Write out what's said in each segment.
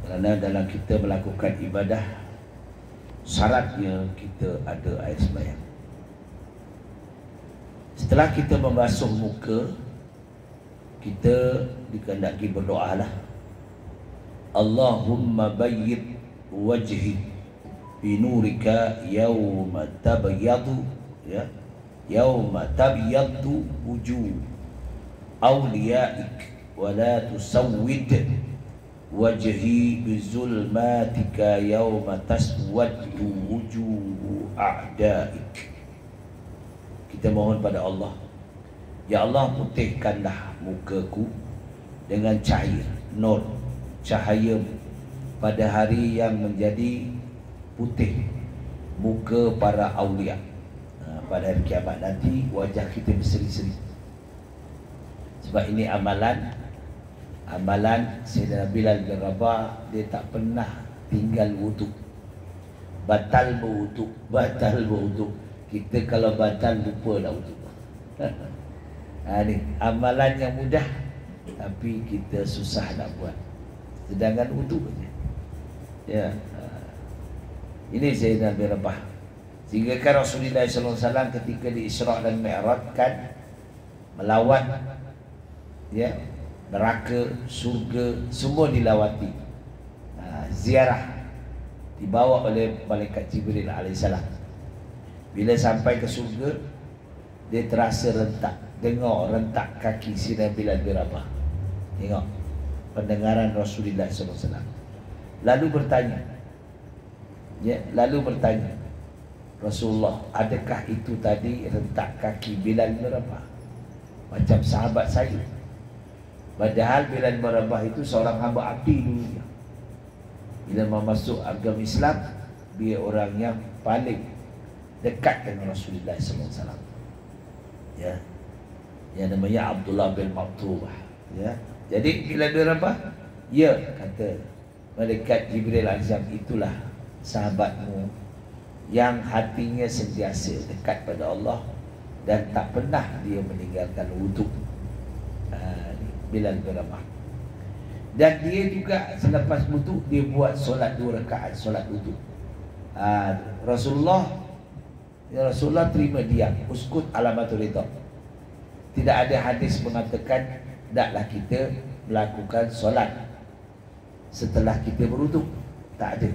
Kerana dalam kita melakukan ibadah, syaratnya kita ada air sembahyang. Setelah kita membasuh muka, kita dikehendaki berdoalah, Allahumma bayyid wajhi binurika yawma tabyadu, ya, yawma tabyadu wujuh awliyaik wa la tusawwid wajhi bizulmatika yawma taswaddu wujuh a'daik. Kita mohon pada Allah, ya Allah, putihkanlah mukaku dengan cahaya nur, cahaya pada hari yang menjadi putih muka para awliya. Pada hari kiamat nanti wajah kita berseri-seri. Sebab ini amalan Sayyidina Bilal bin Rabah, dia tak pernah tinggal wudu. Batal berwudu. Kita kalau batal lupa dah wudu. Ni amalan yang mudah tapi kita susah nak buat. Sedangkan wudu saja. Ya. Ini Sayyidina bin Rabah. Sehingga kan Rasulullah SAW ketika di Isra' dan Mi'raj kan melawat, ya, neraka, surga, semua dilawati. Ziarah dibawa oleh malaikat Jibril alaihissalam. Bila sampai ke surga, dia terasa rentak, dengar rentak kaki Sayyidina Bilal bin Rabah. Tengok pendengaran Rasulullah SAW. Lalu bertanya, Rasulullah, adakah itu tadi rentak kaki Bilal bin Rabah? Macam sahabat saya. Padahal Bilal bin Rabah itu seorang hamba abdi dulu. Bila masuk agama Islam, dia orang yang paling dekat dengan Rasulullah SAW. Ya, yang namanya Abdullah bin Maktubah. Ya, jadi Bilal bin Rabah, ya, kata malaikat Jibril alaihissalam, itulah sahabatmu yang hatinya sentiasa dekat pada Allah dan tak pernah dia meninggalkan wudu. Bilal bin Rabah. Dan dia juga selepas wudu dia buat solat 2 rakaat, solat wudu. Rasulullah terima diam, uskut alamatul ridha. Tidak ada hadis mengatakan hendaklah kita melakukan solat setelah kita berwudu. Tak ada.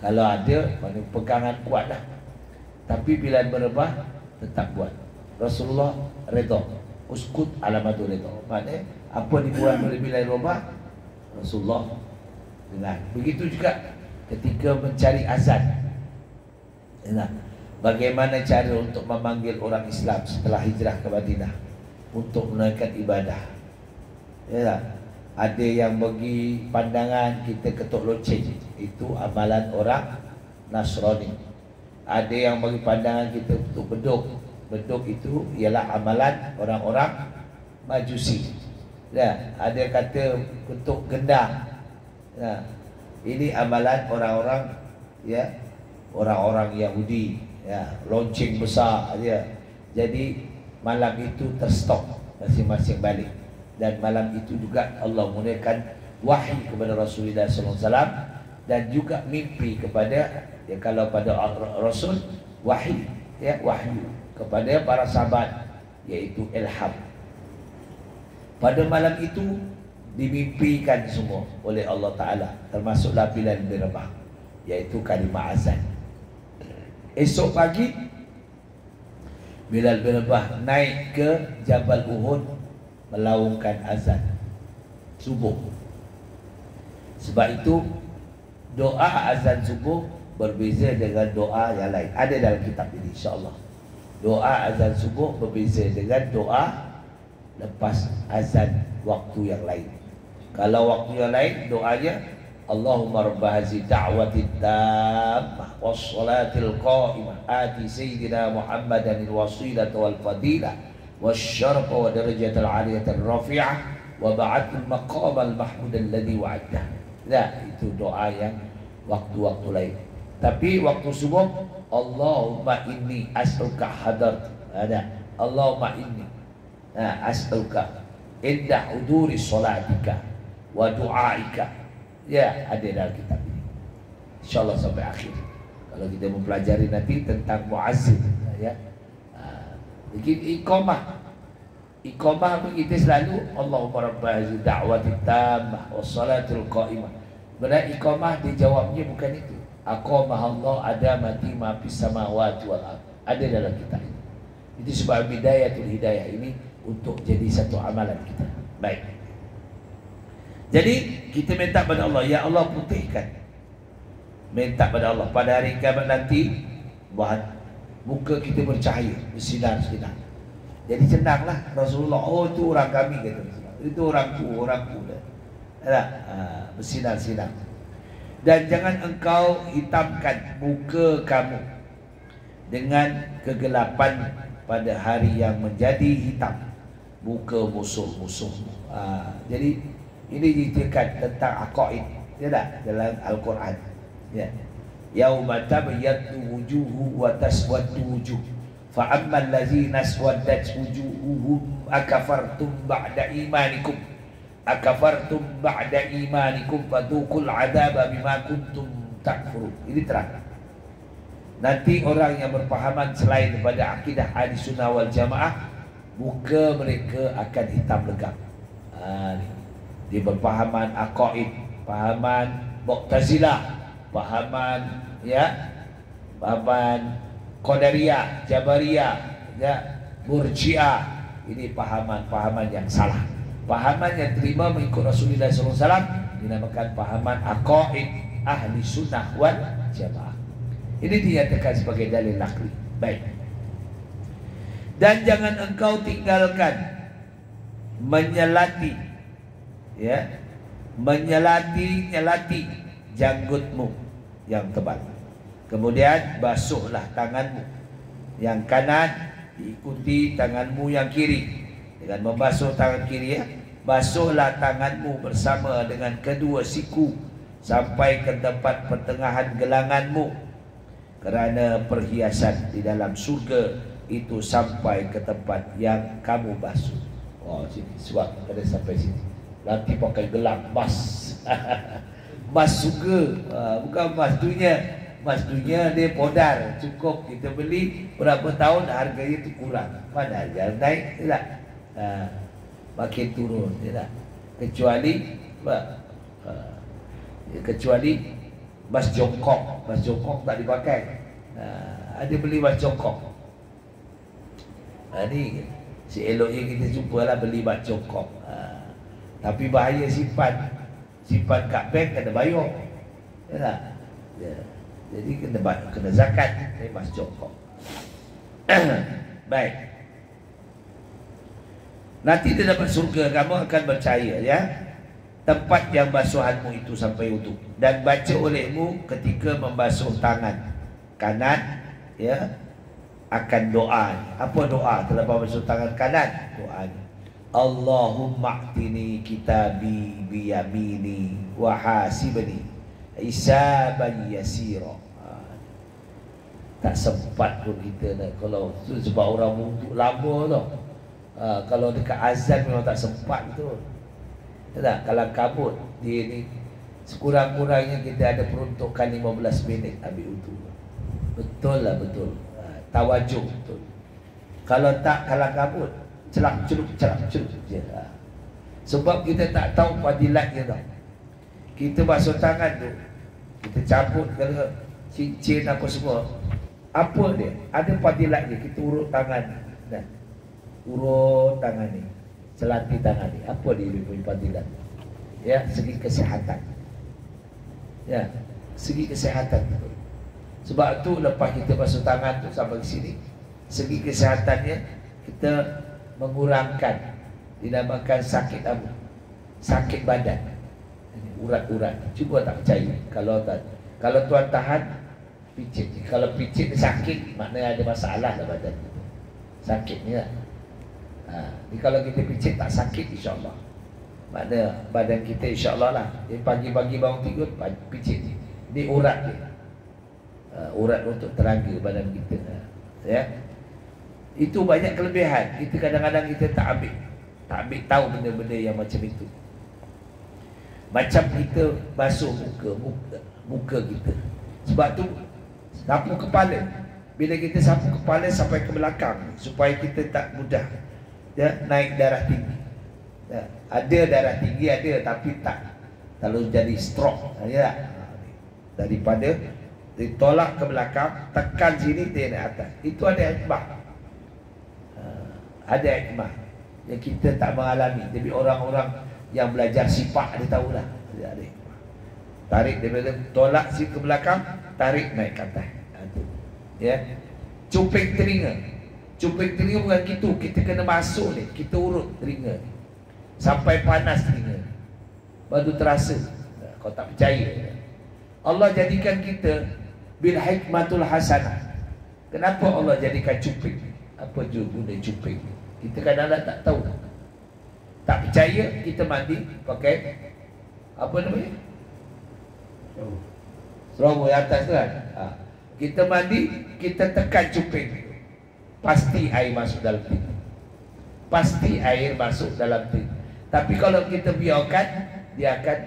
Kalau ada, mana pegangan kuat dah. Tapi Bilal bin Rabah tetap buat. Rasulullah redha, uskut alamatul ridha. Maknanya apa dibuat oleh Bilal bin Rabah, Rasulullah dengar. Begitu juga ketika mencari azan. Bagaimana cara untuk memanggil orang Islam setelah hijrah ke Madinah untuk menunaikan ibadah. Ya, ada yang bagi pandangan kita ketuk loceng, itu amalan orang Nasrani. Ada yang bagi pandangan kita ketuk beduk. Beduk itu ialah amalan orang-orang Majusi. Ya, ada kata ketuk gendang. Ya, ini amalan orang-orang, ya, orang-orang Yahudi. Ya, lonceng besar dia. Jadi malam itu terstop, masing-masing balik. Dan malam itu juga Allah mengurniakan wahyu kepada Rasulullah SAW dan juga mimpi kepada, ya, kalau pada Rasul wahyu, ya, wahyu kepada para sahabat, yaitu ilham. Pada malam itu dimimpikan semua oleh Allah Ta'ala, termasuklah Bilal bin Rabah, yaitu kalimah azan. Esok pagi Bilal bin Rabah naik ke Jabal Uhud melaungkan azan subuh. Sebab itu doa azan subuh berbeza dengan doa yang lain. Ada dalam kitab ini, insya-Allah. Doa azan subuh berbeza dengan doa lepas azan waktu yang lain. Kalau waktu yang lain doanya Allahumma rabb hazi da'wati tammah wassalatil qa'imah ati sayyidina Muhammadan al-wasilata wal fadilah wasyarafa wa darajatal aliyatal rafi'ah wa ba'atul maqamal mahmud alladhi wa'addah. Nah, itu doa yang waktu-waktu lain. Tapi waktu subuh, Allahumma inni as'aluka hadar. Ada Allahumma inni as'aluka inda huduri salatika wa du'aika Ya, ada dalam kitab ini. InsyaAllah sampai akhir. Kalau kita mempelajari nanti tentang muazzin, ya. Iqamah. Iqamah kita selalu Allahumma rabbal da'wati tammah wassalatul qa'imah. Benar iqamah dijawabnya bukan itu. Aqamah Allah adamati ma fis samawati wal ardh. Ada dalam kitab ini. Itu sebab bidayatul hidayah ini untuk jadi satu amalan kita. Baik. Jadi kita minta pada Allah, ya Allah putihkan. Minta pada Allah pada hari kiamat nanti buat muka kita bercahaya, bersinar-sinar. Jadi senanglah Rasulullah, oh itu orang kami kata Rasulullah. Itu orangku dah. Bersinar-sinar. Dan jangan engkau hitamkan muka kamu dengan kegelapan pada hari yang menjadi hitam, muka musuh-musuhmu. Jadi ini diceritakan tentang aqaid, ya tak? Dalam Al-Quran. Ya. Yauma tabyaddu wujuhu wa taswaddu wujuh. Fa ammal ladzina aswaddat wujuhuhum akafartum ba'da imanikum. Akafartum ba'da imanikum fadhuqul 'adzaba bima kuntum takfurun. Ini terang. Nanti orang yang berpahaman selain daripada akidah Ahlussunnah wal Jamaah, muka mereka akan hitam legam. Dia berpahaman aqaid, pahaman Mu'tazilah, pahaman pahaman Qadariyah, Jabariyah, Murji'ah. Ini pahaman yang salah. Pahaman yang terima mengikut Rasulullah SAW dinamakan pahaman aqaid ahli sunnah wal jamaah. Ini dinyatakan sebagai dalil naqli. Baik. Dan jangan engkau tinggalkan menyelati janggutmu yang tebal. Kemudian basuhlah tanganmu yang kanan, diikuti tanganmu yang kiri. Dengan membasuh tangan kiri, basuhlah tanganmu bersama dengan kedua siku sampai ke tempat pertengahan gelanganmu, kerana perhiasan di dalam surga itu sampai ke tempat yang kamu basuh. Oh, sini sebab pada sampai sini. Nanti pakai gelang emas. Emas surga, bukan emas dunia. Emas dunia dia podar, cukup kita beli berapa tahun harganya itu kurang. Mana aja naik, tidak. Makin turun, tidak. Kecuali emas jongkok. Emas jongkok tak dipakai. Ada beli emas jongkok. Ini si eloknya kita jumpalah beli emas jongkok. Tapi bahaya simpan kat bank kena bayar. Ya tak? Ya. Jadi kena zakat. Ini emas jongkok. Baik. Nanti di dalam surga kamu akan percaya, ya, tempat yang basuhanmu itu sampai utuh, dan baca olehmu ketika membasuh tangan kanan, ya, akan doa. Apa doa terlepas basuh tangan kanan? Doanya Allahumma a'tini kitabi biyamini wa hasibni hisaban yasira. Tak sempat pun kita nak, kalau tu sebab orang untuk lama tau. Kalau dekat azan memang tak sempat betul. Tak, kalau kabut dia ni sekurang-kurangnya kita ada peruntukan 15 minit ambil wudu. Betul lah, betul. Tawajuh betul. Kalau tak, kalau kabut celak-celuk je. Sebab kita tak tahu fadilatnya tau. Kita basuh tangan tu, kita cabut kalau cincin apa semua, apa dia? Ada fadilatnya. Kita urut tangan dan urut tangan ni, selati tangan ni. Apa dia punya fadilat? Ya, segi kesihatan. Ya, segi kesihatan tu. Sebab tu lepas kita basuh tangan tu sampai ke sini, segi kesehatannya kita mengurangkan, dinamakan sakit apa? Sakit badan. Urat-urat. Cuba tak percaya. Kalau tuan tahan picit. Kalau picit sakit, maknanya ada masalah dalam badan kita. Sakitnya. Ni kalau kita picit tak sakit, insya-Allah. Makna badan kita insya-Allah lah. Dia pagi-pagi bangun tidur picit. Ni urat dia. Urat untuk tenaga badan kita. Ya. Itu banyak kelebihan. Kita kadang-kadang kita tak ambil tahu benda-benda yang macam itu. Macam kita basuh muka kita. Sebab tu sapu kepala. Bila kita sapu kepala sampai ke belakang, supaya kita tak mudah naik darah tinggi. Ada darah tinggi ada, tapi tak kalau jadi stroke. Daripada ditolak ke belakang, tekan sini, dia naik atas. Itu ada hikmah. Ada hikmah yang kita tak mengalami. Tapi orang-orang yang belajar sifat dia tahulah. Dia ada hikmah. Tarik daripada tolak sini ke belakang, tarik naik ke atas. Ya. Cuping telinga. Cuping telinga bukan gitu. Kita kena masuk ni, kita urut telinga sampai panas telinga, baru terasa. Kau tak percaya. Allah jadikan kita bil hikmatul hasanah. Kenapa Allah jadikan cuping? Apa guna cuping? Kita kadang-kadang tak tahu. Tak percaya, kita mandi pakai apa namanya? Serobot atas tu kan. Kita mandi, kita tekan cuping, pasti air masuk dalam telinga. Pasti air masuk dalam telinga. Tapi kalau kita biarkan, dia akan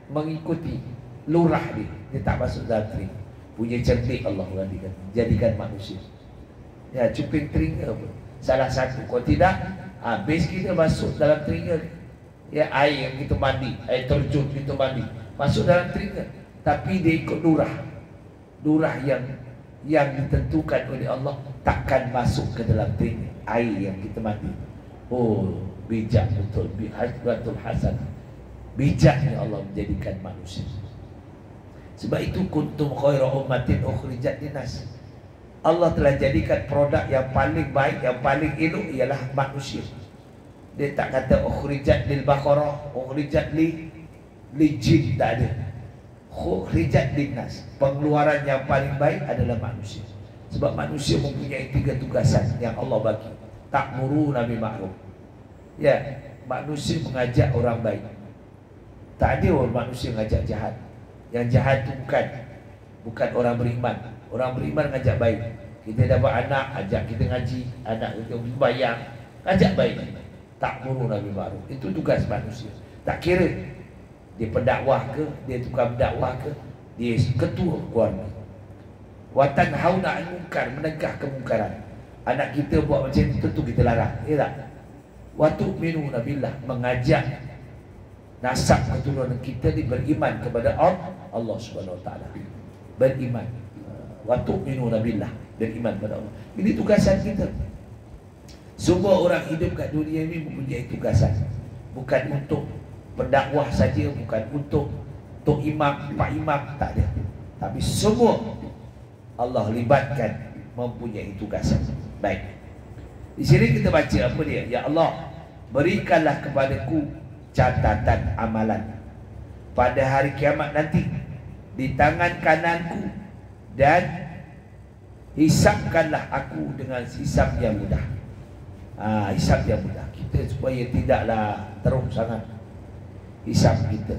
mengikuti lurah dia. Dia tak masuk dalam telinga. Punya cerdik Allah jadikan manusia. Ya, cuping telinga pun salah satu. Kalau tidak, habis kita masuk dalam telinga. Ya, air yang kita mandi, air terjun kita mandi, masuk dalam telinga. Tapi dia ikut lurah. Lurah yang ditentukan oleh Allah, takkan masuk ke dalam telinga air yang kita mandi. Oh, bijak betul, hikmatul hasan. Bijaknya Allah menjadikan manusia. Sebab itu kuntum khaira ummatin ukhrijat linnas. Allah telah jadikan produk yang paling baik, yang paling elok ialah manusia. Dia tak kata ukhrijat lil baqarah, ukhrijat li jin, tak ada. Ukhrijat linnas. Pengeluaran yang paling baik adalah manusia. Sebab manusia mempunyai 3 tugasan yang Allah bagi. Ta'muruna bil ma'ruf. Ya, manusia mengajak orang baik. Tak ada orang manusia mengajak jahat. Yang jahat itu bukan orang beriman. Orang beriman mengajak baik. Kita dapat anak, ajak kita ngaji, anak kita bayar, ajak baik. Ta'muruna bil ma'ruf. Itu tugas manusia. Tak kira dia pendakwah ke, dia tukang dakwah ke, dia ketua keluarga. Wa tanhauna 'anil munkar, menegah kemungkaran. Anak kita buat macam itu, tentu kita larang, ya tak? Wa tu'minuna billah, mengajak nasab keturunan kita ni beriman kepada Allah Subhanahu wa taala. Beriman. Wa tu'minuna billah, beriman kepada Allah. Ini tugasan kita. Semua orang hidup kat dunia ini mempunyai tugasan. Bukan untuk pendakwah saja, bukan untuk tok imam, pak imam, tak ada. Tapi semua Allah libatkan mempunyai tugasan. Baik. Di sini kita baca apa dia? Ya Allah, berikanlah kepadaku catatan amalan pada hari kiamat nanti di tangan kananku, dan hisapkanlah aku dengan hisap yang mudah. Hisap yang mudah. Kita supaya tidaklah teruk sangat hisap kita.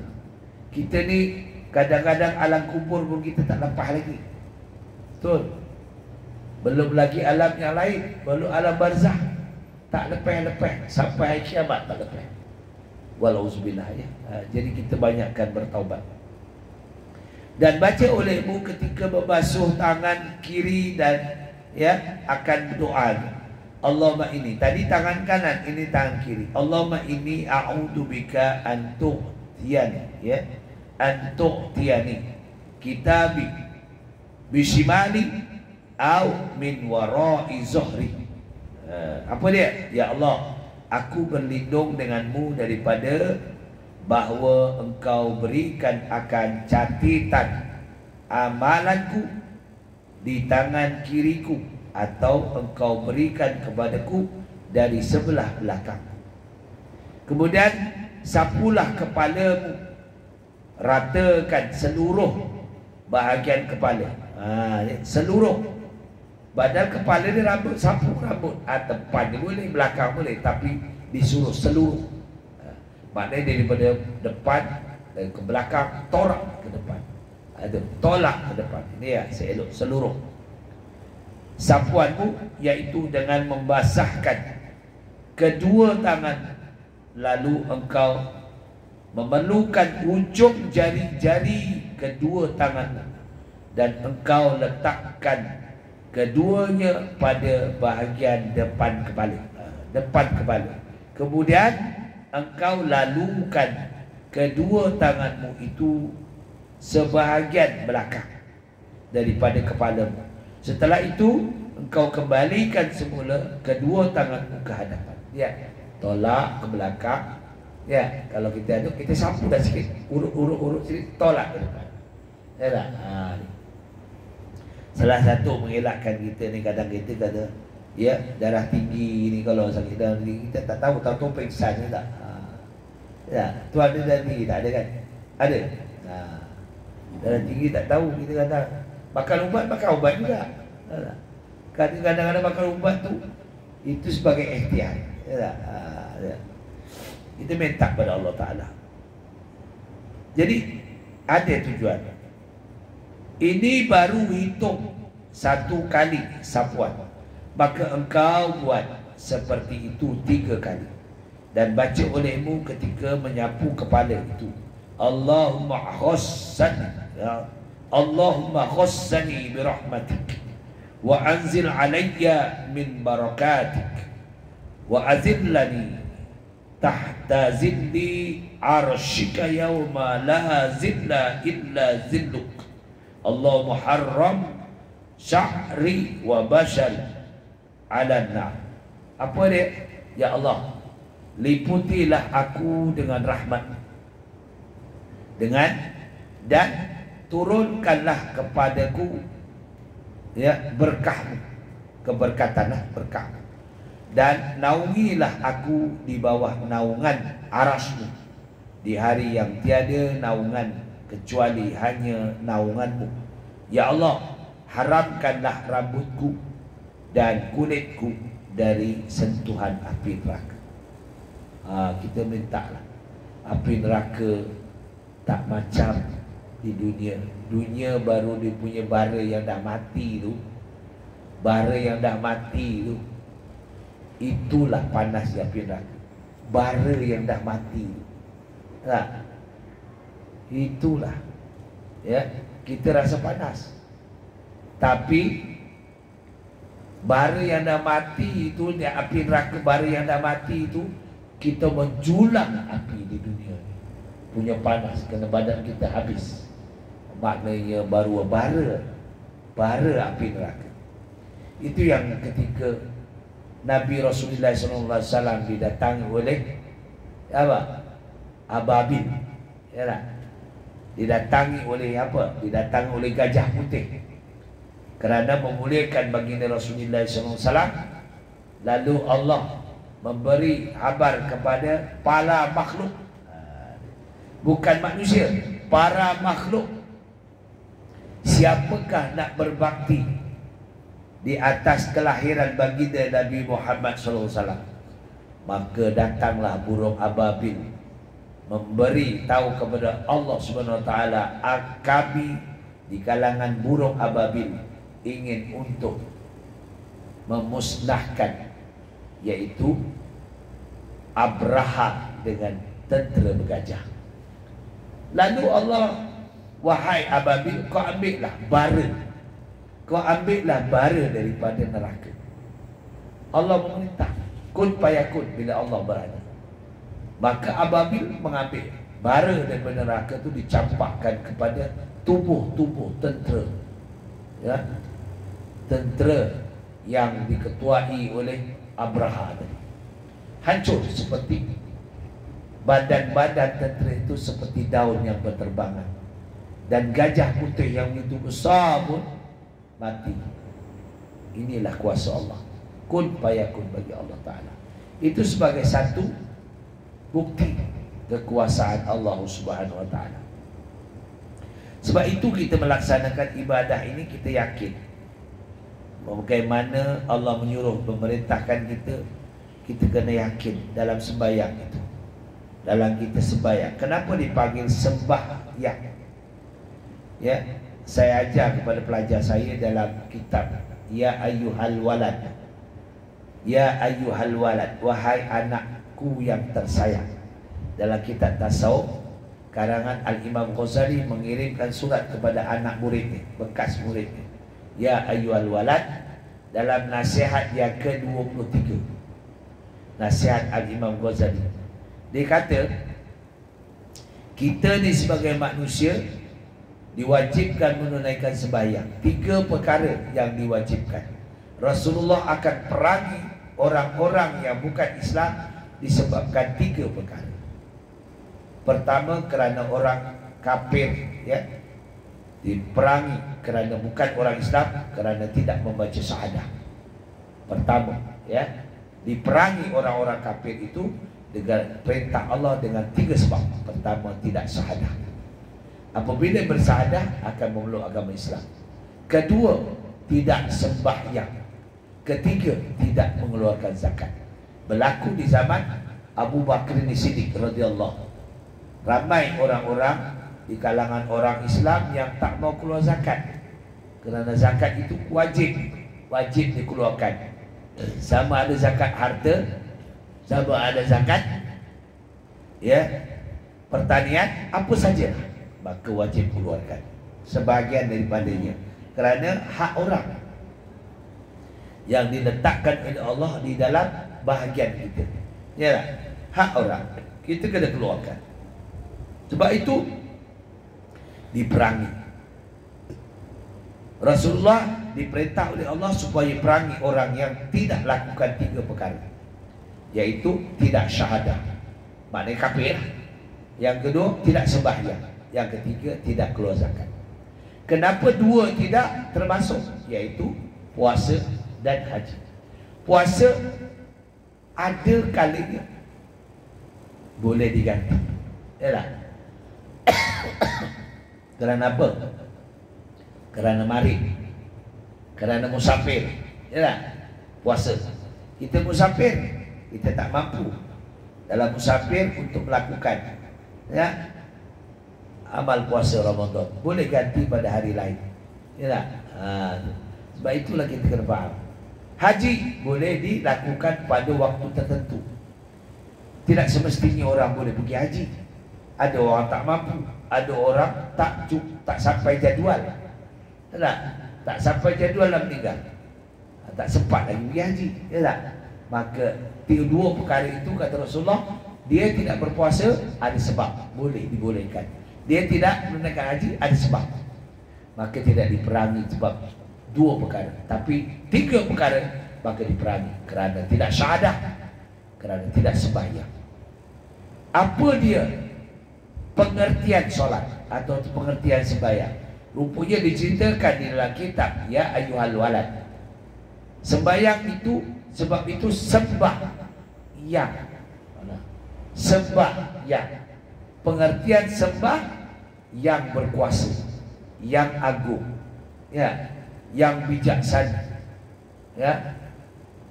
Kita ni kadang-kadang alam kubur pun kita tak lepas lagi. Betul. Belum lagi alam yang lain, belum alam barzah, tak lepas-lepas sampai hari kiamat, tak lepas. Walauzubillah, ya. Jadi kita banyakkan bertaubat. Dan baca olehmu ketika membasuh tangan kiri dan akan berdoa. Allahumma ini, tadi tangan kanan, ini tangan kiri. Allahumma ini a'udzubika an tu'tiyani, an tu'tiyani kitabi bishimali au min wara'i zuhri. Apa dia? Ya Allah, aku berlindung denganmu daripada bahawa engkau berikan akan catatan amalanku di tangan kiriku, atau engkau berikan kepadaku dari sebelah belakang. Kemudian sapulah kepalamu, ratakan seluruh bahagian kepala. Seluruh badan kepala ni rambut, sapu rambut, depan dia boleh, belakang boleh, tapi disuruh seluruh. Maknanya daripada depan ke belakang, tolak ke depan, tolak ke depan. Ini ya, seelok seluruh. Sapuanmu iaitu dengan membasahkan kedua tangan, lalu engkau memerlukan ujung jari-jari kedua tanganmu, dan engkau letakkan keduanya pada bahagian depan kepala. Kemudian engkau lalukan kedua tanganmu itu sebahagian belakang daripada kepalamu. Setelah itu engkau kembalikan semula kedua tanganmu ke hadapan. Ya, tolak ke belakang. Ya, kalau kita aduk, kita sapu dah sikit, urut sikit, tolak ke depan. Ya tak? Salah satu mengelakkan kita ni, kadang kita kata, ya, darah tinggi ni, kalau sakit darah tinggi, kita tak tahu pengsan ni tak? Ya, tu ada darah tinggi tak ada kan? Ada. Darah tinggi tak tahu, kita kata makan ubat juga. Kadang-kadang makan ubat tu itu sebagai ikhtiar. Ya tak? Ya. Kita minta pada Allah Ta'ala. Jadi ada tujuan. Ini baru hitung satu kali sapuan, maka engkau buat seperti itu 3 kali, dan baca olehmu ketika menyapu kepala itu, Allahumma khassani, ya, Allahumma khassani birahmatik, wa anzil alayya min barakatik, wa azillani tahta zilli arshika yawma la zilla illa zilluk, Allah muharram sya'ri wa bashal ala nar. Apa dia? Ya Allah, liputilah aku dengan rahmat, dan turunkanlah kepadaku, ya, berkahmu, keberkatanlah berkah, dan naungilah aku di bawah naungan arasmu di hari yang tiada naungan kecuali hanya naunganmu. Ya Allah, haramkanlah rambutku dan kulitku dari sentuhan api neraka. Kita mintalah api neraka tak macam di dunia. Dunia baru dia punya bara yang dah mati tu, itulah panas api neraka. Bara yang dah mati, itulah, ya, kita rasa panas. Tapi bara yang dah mati itu, api neraka bara yang dah mati itu, kita menjulang api di dunia ni punya panas, kerana badan kita habis. Maknanya baru bara api neraka. Itu yang ketika Nabi Rasulullah SAW didatangi oleh apa? Ababil. Ya tak? Didatangi oleh apa? Didatangi oleh gajah putih, kerana memuliakan baginda Rasulullah SAW. Lalu Allah memberi kabar kepada para makhluk, bukan manusia, para makhluk, siapakah nak berbakti di atas kelahiran baginda Nabi Muhammad SAW. Maka datanglah burung ababil memberi tahu kepada Allah Subhanahu Wa Taala, kami di kalangan burung ababil ingin untuk memusnahkan, yaitu Abraha dengan tentera bergajah. Lalu Allah, wahai ababil, kau ambillah bara daripada neraka. Allah memerintah, kun payakun, bila Allah berani. Maka ababil mengambil bara daripada neraka itu, dicampakkan kepada tubuh-tubuh tentera, ya, tentera yang diketuai oleh Abraha tadi. Hancur seperti badan-badan tentera itu seperti daun yang berterbangan, dan gajah putih yang itu besar pun mati. Inilah kuasa Allah, kun payakun bagi Allah Ta'ala. Itu sebagai satu bukti kekuasaan Allah Subhanahu Wa Ta'ala. Sebab itu kita melaksanakan ibadah ini, kita yakin bagaimana Allah menyuruh, memerintahkan kita kena yakin dalam sembahyang itu. Dalam kita sembahyang, kenapa dipanggil sembahyang? Ya, saya ajar kepada pelajar saya dalam kitab Ya Ayyuhal Walad, Ya Ayyuhal Walad, wahai anakku yang tersayang. Dalam kitab tasawuf karangan Al-Imam Ghazali mengirimkan surat kepada anak muridnya, bekas muridnya. Ya ayyuhal walad, dalam nasihat yang ke-23. Nasihat Al-Imam Ghazali. Dia kata, kita ni sebagai manusia diwajibkan menunaikan sembahyang. 3 perkara yang diwajibkan. Rasulullah akan perangi orang-orang yang bukan Islam disebabkan 3 perkara. Pertama, kerana orang kafir, ya, diperangi kerana bukan orang Islam, kerana tidak membaca syahadah. Pertama, ya, diperangi orang-orang kafir itu dengan perintah Allah dengan 3 sebab. Pertama, tidak syahadah. Apabila bersyahadah akan memeluk agama Islam. Kedua, tidak sembahyang. Ketiga, tidak mengeluarkan zakat. Berlaku di zaman Abu Bakar As-Siddiq radhiyallahu. Ramai orang-orang di kalangan orang Islam yang tak mau keluar zakat, kerana zakat itu wajib dikeluarkan. Sama ada zakat harta, sama ada zakat, ya, pertanian, apa saja, maka wajib keluarkan sebahagian daripadanya, kerana hak orang yang diletakkan oleh Allah di dalam bahagian kita, ya, hak orang kita kena keluarkan. Sebab itu diperangi. Rasulullah diperintah oleh Allah supaya perangi orang yang tidak lakukan 3 perkara, iaitu tidak syahadah, maknanya kafir. Yang kedua, tidak sembahyang. Yang ketiga, tidak keluar zakat. Kenapa 2 tidak termasuk? Iaitu puasa dan haji. Puasa ada kalinya boleh diganti, yalah. Kerana apa? Kerana mari, kerana musafir, yalah. Puasa, kita musafir, kita tak mampu dalam musafir untuk melakukan, ya, amal puasa Ramadan, boleh ganti pada hari lain, yalah. Sebab itulah kita kena faham. Haji boleh dilakukan pada waktu tertentu. Tidak semestinya orang boleh pergi haji. Ada orang tak mampu, ada orang tak sampai jadual, tak sampai jadual dah meninggal, tak sempat lagi pergi haji, yalah. Maka 2 perkara itu, kata Rasulullah, dia tidak berpuasa ada sebab, boleh dibolehkan. Dia tidak menunaikan haji ada sebab, maka tidak diperangi sebab 2 perkara. Tapi 3 perkara maka diperangi, kerana tidak syahadah, kerana tidak sembahyang. Apa dia pengertian solat atau pengertian sembahyang? Rupanya diceritakan di dalam kitab Ya Ayyuhal Walad. Sembahyang itu, sebab itu sembah yang, sembah yang, pengertian sembah yang berkuasa, yang agung, ya, yang bijaksana, ya.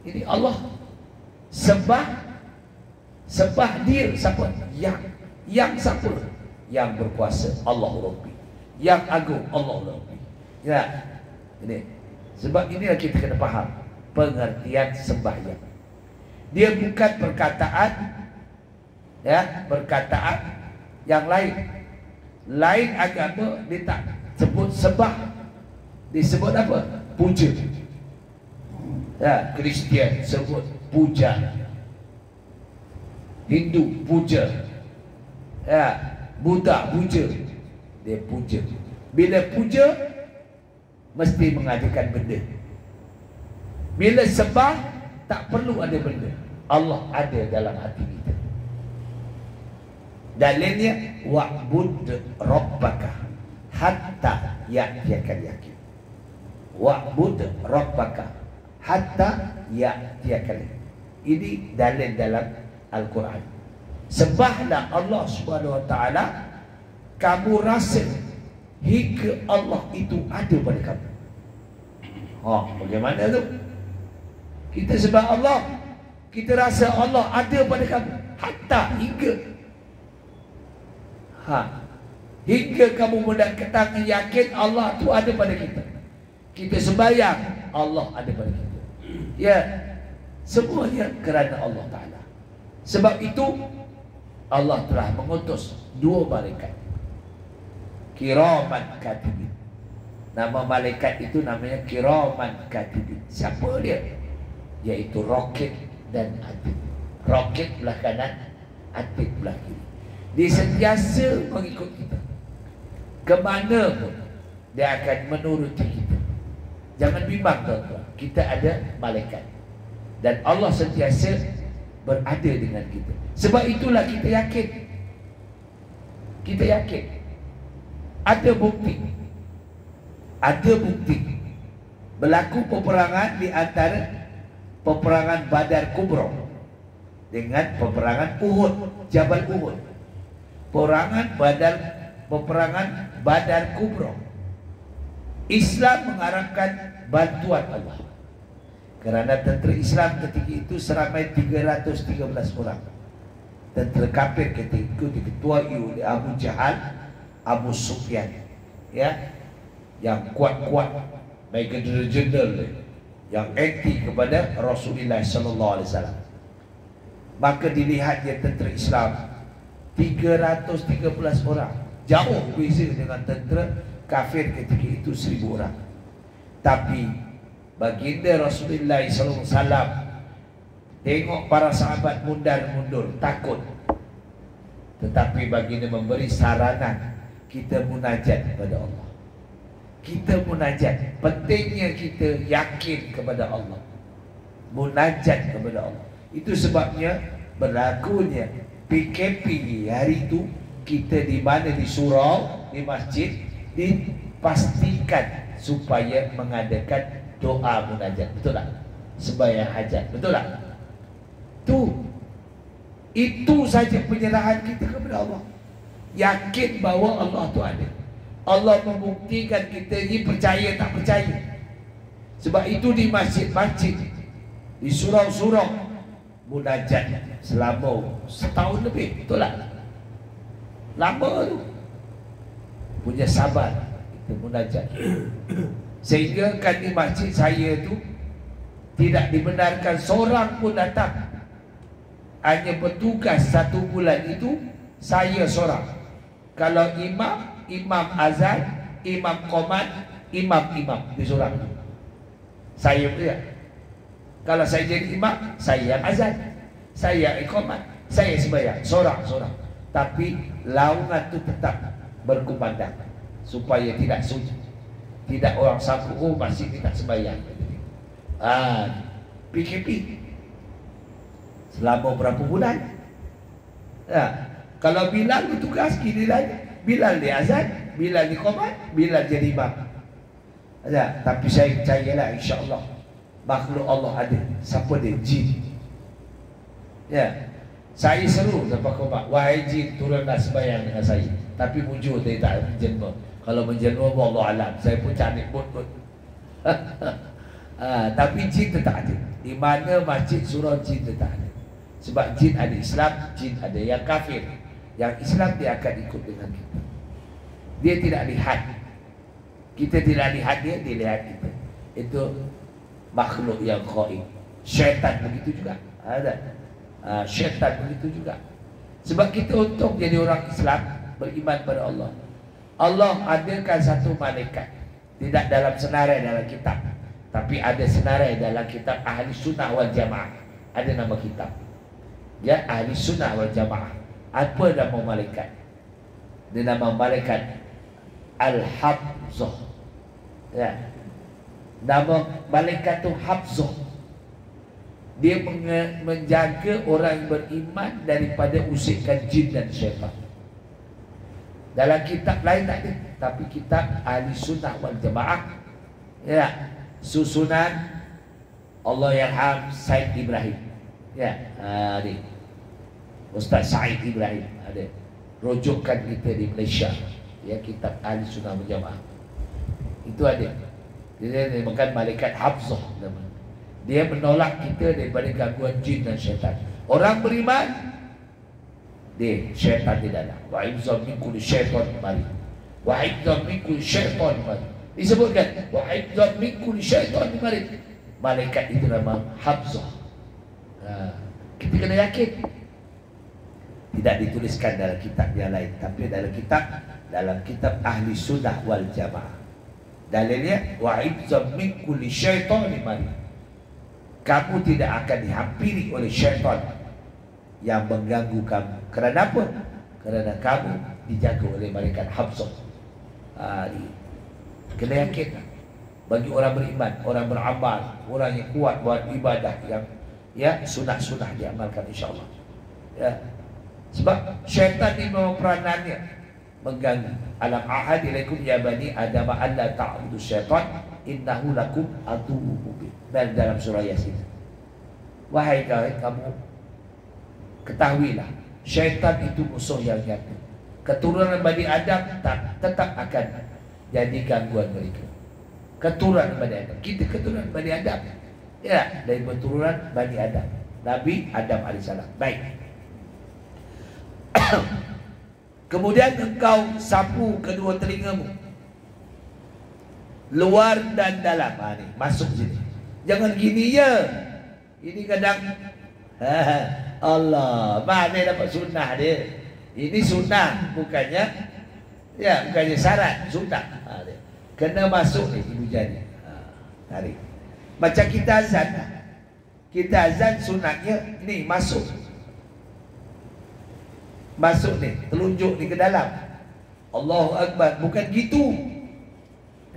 Ini Allah sembah dia siapa? Yang siapa? Yang berkuasa, Allah Rabbi. Yang agung, Allah Rabbi. Ya, ini. Sebab inilah kita kena faham pengertian sembahyang. Dia bukan perkataan, ya, perkataan yang lain. Lain agama dia tak sebut sembah, disebut apa? Puja. Ya, Kristian sebut puja, Hindu puja, ya, Buddha puja. Dia puja. Bila puja mesti mengadakan benda. Bila sembah tak perlu ada benda. Allah ada dalam hati kita. Dalilnya wa'bud rabbaka hatta ya'tiyakal yaqin. Wa'bud rabbaka hatta ya'tiyakal yaqin. Ini dalil dalam Al-Quran. Sembahlah Allah Subhanahu wa taala, kamu rasa hingga Allah itu ada pada kamu. Bagaimana tu? Kita sembah Allah, kita rasa Allah ada pada kamu, hatta hingga. Hingga kamu mendapatkan yakin Allah tu ada pada kita. Kita sembahyang, Allah ada pada kita. Ya, semuanya kerana Allah Ta'ala. Sebab itu Allah telah mengutus 2 malaikat kiraman katibin. Nama malaikat itu namanya kiraman katibin. Siapa dia? Yaitu Roket dan Atid. Roket belah kanan, Atid belah kiri. Dia sentiasa mengikut kita. Kemana pun dia akan menuruti kita. Jangan bimbang tuan-tuan, kita ada malaikat dan Allah sentiasa berada dengan kita. Sebab itulah kita yakin. Kita yakin ada bukti. Ada bukti berlaku peperangan di antara peperangan Badar Kubra dengan peperangan Uhud, Jabal Uhud. Peperangan Badar Kubra. Islam mengharapkan bantuan Allah. Kerana tentera Islam ketika itu seramai 313 orang. Tentera kafir ketika itu diketuai oleh Abu Jahal, Abu Sufyan, ya, yang kuat-kuat, baik general-general yang anti kepada Rasulullah sallallahu alaihi wasallam. Maka dilihat dia tentera Islam 313 orang. Jauh beza dengan tentera kafir ketika itu 1000 orang. Tapi baginda Rasulullah sallallahu alaihi wasallam tengok para sahabat mundur, takut. Tetapi baginda memberi saranan, kita munajat kepada Allah. Kita munajat. Pentingnya kita yakin kepada Allah. Munajat kepada Allah. Itu sebabnya berlakunya PKP hari itu kita di mana, di surau, di masjid, dipastikan supaya mengadakan doa munajat. Betul tak? Sembahyang hajat. Betul tak? Itu saja penyerahan kita kepada Allah. Yakin bahawa Allah tu ada. Allah membuktikan kita ni percaya tak percaya. Sebab itu di masjid-masjid, di surau-surau, munajat selama setahun lebih. Betul tak? Lama tu. Punya sabar kita munajat. Sehingga kan di masjid saya tu tidak dibenarkan seorang pun datang. Hanya bertugas 1 bulan itu saya seorang. Kalau imam azan, imam qomat, imam di seorang. Saya pula. Kalau saya jadi imam, saya yang azan, saya yang qomat, saya sembahyang seorang. Tapi laungan tu tetap berkumandang supaya tidak sunyi. Tidak orang sangkut, oh masih tidak sembahyang. PKP selama berapa bulan? Kalau Bilal bertugas, Bilal di azan, Bilal di qomat, Bilal jadi imam. Tapi saya percayalah, insya-Allah makhluk Allah ada. Siapa dia? Jin. Saya seru sampai qomat, wahai jin, turunlah sembahyang dengan saya. Tapi mujur dia tak menjelma. Kalau menjelma, wallahu alam, saya pun cari pun. Tapi jin tetap ada. Di mana masjid surau jin tetap ada. Sebab jin ada Islam, jin ada yang kafir. Yang Islam dia akan ikut dengan kita. Dia tidak lihat. Kita tidak lihat dia, dia lihat kita. Itu makhluk yang gaib. Syaitan begitu juga. Ada. Syaitan begitu juga. Sebab kita untuk jadi orang Islam, beriman pada Allah. Allah adakan satu malaikat. Tidak dalam senarai dalam kitab, tapi ada senarai dalam kitab Ahli Sunnah wal Jamaah. Ada nama kitab. Ya, Ahli Sunnah wal Jamaah. Apa nama malaikat? Dia nama malaikat Al-Hafzah. Ya. Nama malaikat tu Hafzah. Dia menjaga orang yang beriman daripada usikan jin dan syaitan. Dalam kitab lain tak ada, tapi kitab Ahli Sunnah wal Jamaah, ya, susunan Allahyarham Said Ibrahim. Ya, ni Ustaz Said Ibrahim ada rujukan kita di Malaysia, ya, kitab Ahli Sunnah wal Jamaah. Itu ada. Dia dinamakan malaikat Hafzah nama. Dia menolak kita daripada gangguan jin dan syaitan. Orang beriman, dia syaitan tidak ada. Wa hifzan min kulli syaitan marid. Wa hifzan min kulli syaitan marid. Disebutkan wa hifzan min kulli syaitan marid. Malaikat itu nama Hafzah. Kita kena yakin. Tidak dituliskan dalam kitab yang lain, tapi dalam kitab Ahli Sunnah wal Jamaah. Dalilnya wa'ibzam min kulli syaitanin marid. Kamu tidak akan dihampiri oleh syaitan yang mengganggu kamu. Kerana apa? Kerana kamu dijaga oleh malaikat hafsah. Kena yakin bagi orang beriman, orang beramal, orang yang kuat buat ibadah yang sunah-sunah diamalkan insya-Allah. Ya. Sebab syaitan ini memang peranannya mengganggu. Alam ahad ilaikum ya bani adam alla ta'budu syaitan innahu lakum aduwwun mubin. Dalam surah Yasin. Wahai kamu, ketahuilah syaitan itu musuh yang nyata. Keturunan Bani Adam tetap akan jadi gangguan mereka. Keturunan Bani Adam. Kita keturunan Bani Adam. Ya, dari keturunan Bani Adam. Nabi Adam alaihissalam. Baik. Kemudian engkau sapu kedua telingamu, luar dan dalam. Ni masuk sini. Jangan gini ya. Ini kadang Allah, mana dapat sunnah dia? Ini sunnah, bukannya syarat, sunnah. Kena masuk ni ibu jari. Tarik. Macam kita azan. Kita azan sunatnya ni masuk. Masuk ni, telunjuk ni ke dalam. Allahu Akbar, bukan gitu.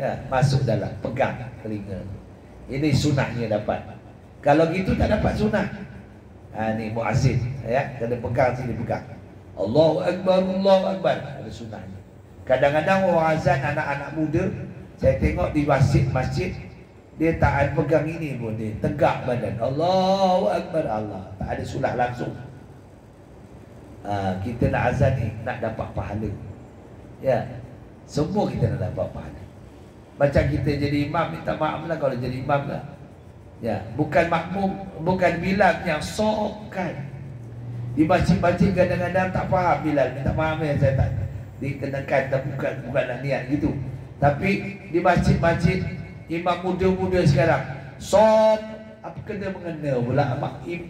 Ya, masuk dalam, pegang telinga. Ini sunahnya dapat. Kalau gitu tak dapat sunah. Ni muazzin, ya, kena pegang sini, pegang. Allahu Akbar, Allahu Akbar. Ada sunahnya. Kadang-kadang orang azan anak-anak muda, saya tengok di masjid, dia tak ada pegang ini pun, dia tegak badan. Allahu Akbar, Allah. Tak ada sunah langsung. Kita nak azan ni nak dapat pahala. Ya, semua kita nak dapat pahala. Macam kita jadi imam, minta maaf lah kalau jadi imam lah. Ya, bukan makmum, bukan Bilal yang sokan. Di masjid-masjid kadang-kadang tak faham Bilal, minta maaf ya, saya tak dikenakan, tak bukanlah niat gitu. Tapi di masjid-masjid imam muda-muda sekarang sob, apa kena mengena pula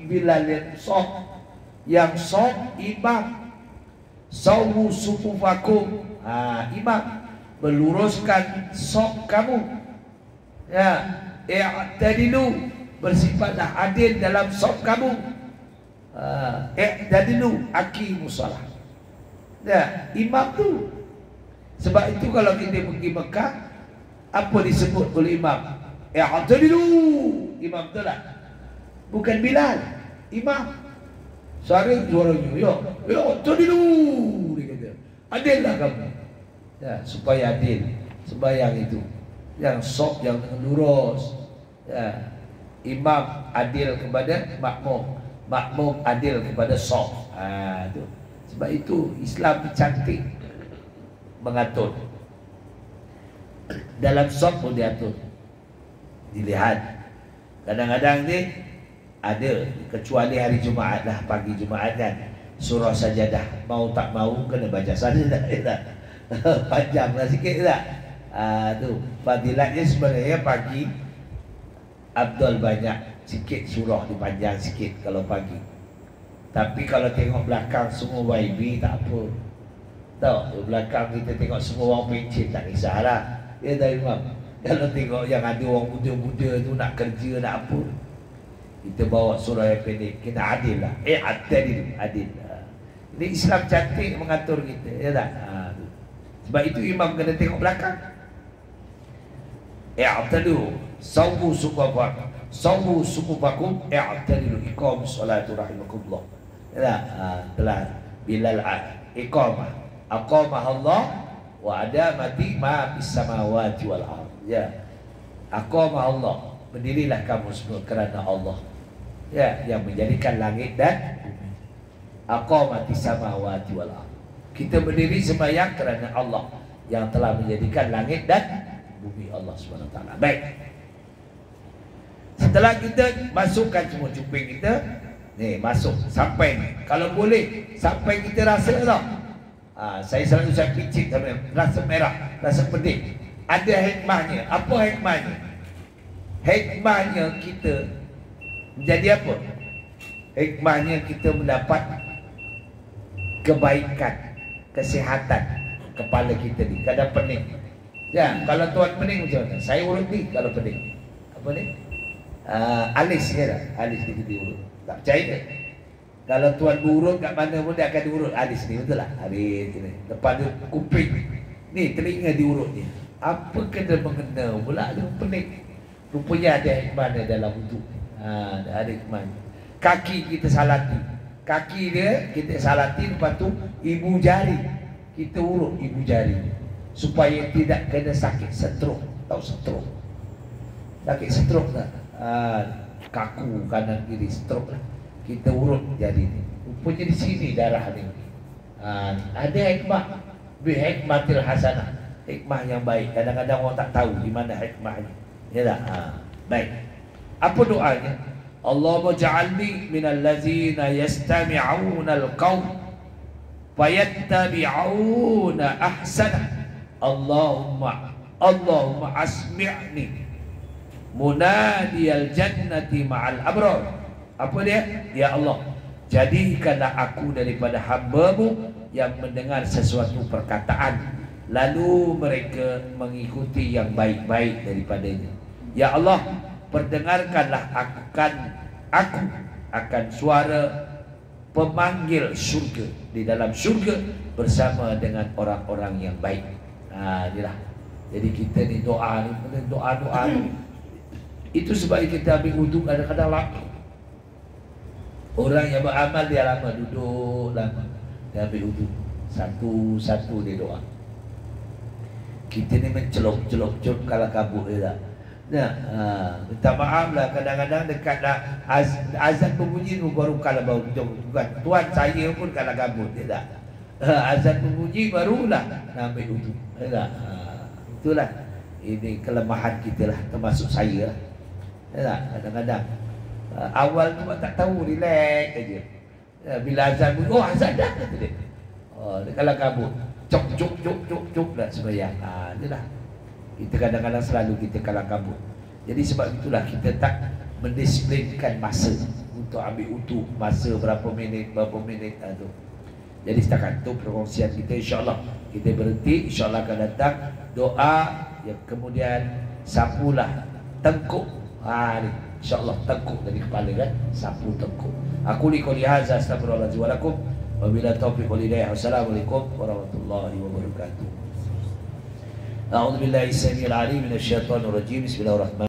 Bilal yang sob. Yang sob imam sawu sufufakum. Imam meluruskan sob kamu. Ya, i'tadilu, bersifatlah adil dalam sob kamu. I'tadilu aqimus shalah. Ya, imam tu. Sebab itu kalau kita pergi Mekah, apa disebut oleh imam? I'tadilu. Imam tu lah. Bukan Bilal, imam. Suaranya, i'tadilu, dia kata. Adillah kamu. Ya, supaya adil sembahyang itu. Yang sob, yang lurus. Ya. Imam adil kepada makmum, makmum adil kepada sob. Itu. Sebab itu Islam cantik mengatur. Dalam sob pun diatur. Dilihat. Kadang-kadang ni ada, kecuali hari Jumaat lah, pagi Jumaat kan, surah sajadah, mau tak mau kena baca sajadah. Panjang lah sikit tak? Tu fadilatnya sebenarnya pagi Abdul banyak sikit, surah dipanjang sikit kalau pagi. Tapi kalau tengok belakang semua YB tak apa. Tahu belakang kita tengok semua orang pencet, tak kisahlah. Ya dari Imam. Kalau tengok yang ada orang muda-muda tu nak kerja nak apa, kita bawa surah yang pendek, kena adil lah. Adil, adil. Ini Islam cantik mengatur kita, ya tak? Sebab itu imam kena tengok belakang. I'tadilu, sawu sufufakum, sawu sufufakum, i'tadilu, iqamus salatu rahimakumullah. Ya tak? Telah Bilal iqamah, aqamah Allah wa adamati ma fis samawati wal ardh. Ya. Aqamah Allah, berdirilah kamu semua kerana Allah. Ya, yang menjadikan langit dan bumi. Aqamati samawati wal ardh. Kita berdiri sembahyang kerana Allah yang telah menjadikan langit dan bumi, Allah Subhanahu Wa Taala. Baik. Setelah kita masukkan semua cuping kita, ni masuk sampai ni. Kalau boleh sampai kita rasa tau. Saya selalu picit sampai rasa merah, rasa pedih. Ada hikmahnya. Apa hikmahnya? Hikmahnya kita menjadi apa? Hikmahnya kita mendapat kebaikan, kesihatan kepala kita ni. Kadang pening. Ya, kalau tuan pening macam mana? Saya urut ni kalau pening. Apa ni? Alis ya tak? Alis ni kita urut. Tak percaya ke? Kalau tuan berurut kat mana pun dia akan diurut alis ni, betul tak? Alis ni. Lepas tu kuping. Ni telinga diurut ni. Apa kena mengena pula dia pening. Rupanya ada hikmah dalam wuduk. Ada hikmah. Kaki kita salati. Kaki dia kita salati, lepas tu ibu jari kita urut ibu jari supaya tidak kena sakit stroke. Tahu stroke? Sakit stroke tak? Kaku kanan kiri stroke lah. Kita urut jari ni. Rupanya di sini darah ni. Ada hikmah. Bihikmatil hasanah. Hikmah yang baik. Kadang-kadang orang tak tahu di mana hikmahnya. Ya tak? Baik. Apa doanya? Allahumma ja'alni minal ladzina yastami'una al-qawl fayattabi'una ahsana. Allahumma asmi'ni munadiyal jannati ma'al abrar. Apa dia? Ya Allah, jadikanlah aku daripada hamba-Mu yang mendengar sesuatu perkataan lalu mereka mengikuti yang baik-baik daripadanya. Ya Allah, perdengarkanlah aku akan suara pemanggil surga di dalam surga bersama dengan orang-orang yang baik. Inilah. Jadi kita ni doa ni, doa ni. Itu sebab kita ambil wuduk kadang-kadang lama. Orang yang beramal dia lama, duduk lama. Dia ambil wuduk. Satu-satu dia doa. Kita ni mencelok-celok kalau kabut dia tak. Minta maaf lah, kadang-kadang dekat dah azan berbunyi baru kalau bukan tuan saya pun kalau kabut dia tak. Azan berbunyi barulah nak ambil wuduk. Itulah. Ini kelemahan kita lah, termasuk saya lah. Kadang-kadang awal tu tak tahu, relax aja. Bila azan bunyi, azan dah kata dia. Dia kalau kabut, cok dah sembahyang. Itulah. Kita kadang-kadang selalu kita kalah kabut. Jadi sebab itulah kita tak mendisiplinkan masa untuk ambil wuduk, masa berapa minit tu. Jadi setakat tu perkongsian kita, insya-Allah kita berhenti, insya-Allah akan datang doa yang kemudian sapulah tengkuk. Ni insya-Allah tengkuk dari kepala kan, sapu tengkuk. Aku li qouli hadza astaghfirullahaladzim wa lakum wa billahi taufiq wal hidayah. Wassalamualaikum warahmatullahi wabarakatuh. A'udzu billahi samil alim minasy syaithanir rajim. Bismillahirrahmanirrahim.